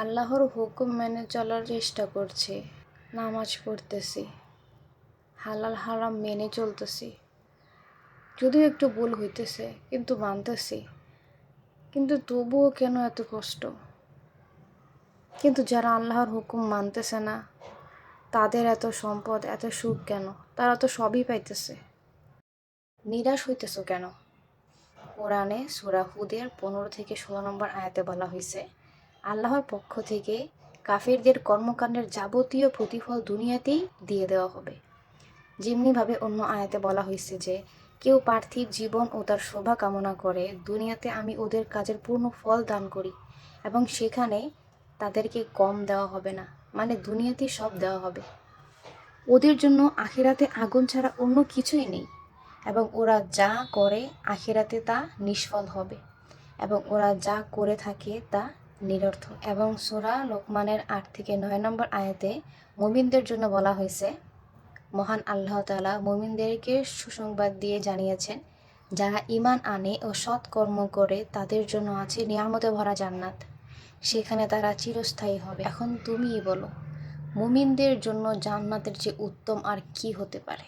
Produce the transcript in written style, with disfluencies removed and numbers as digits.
আল্লাহর হুকুম মেনে চলার চেষ্টা করছি, নামাজ পড়তেছি, হালাল হারাম মেনে চলতেছি। যদিও একটু ভুল হইতেছে কিন্তু মানতেছি। কিন্তু তবুও কেন এত কষ্ট? কিন্তু যারা আল্লাহর হুকুম মানতেছে না, তাদের এত সম্পদ, এত সুখ কেন? তারা তো সবই পাইতেছে। নিরাশ হইতেছো কেন? কোরআনে সূরা হুদের 15-16 নম্বর আয়াতে বলা হয়েছে, আল্লাহর পক্ষ থেকে কাফিরদের কর্মকাণ্ডের যাবতীয় প্রতিফল দুনিয়াতেই দিয়ে দেওয়া হবে। যেমনিভাবে অন্য আয়াতে বলা হয়েছে যে কেউ পার্থিব জীবন ও তার শোভা কামনা করে, দুনিয়াতে আমি ওদের কাজের পূর্ণ ফল দান করি এবং সেখানে তাদেরকে কম দেওয়া হবে না, মানে দুনিয়াতেই সব দেওয়া হবে। ওদের জন্য আখিরাতে আগুন ছাড়া অন্য কিছুই নেই এবং ওরা যা করে আখিরাতে তা নিষ্ফল হবে এবং ওরা যা করে থাকে তা নিরর্থক। এবং সূরা লোকমানের 8-9 নম্বর আয়াতে মুমিনদের জন্য বলা হয়েছে, মহান আল্লাহ তাআলা মুমিনদেরকে সুসংবাদ দিয়ে জানিয়েছেন, যারা ঈমান আনে ও সৎ কর্ম করে তাদের জন্য আছে নিয়ামতে ভরা জান্নাত, সেখানে তারা চিরস্থায়ী হবে। এখন তুমিই বলো, মুমিনদের জন্য জান্নাতের চেয়ে উত্তম আর কি হতে পারে?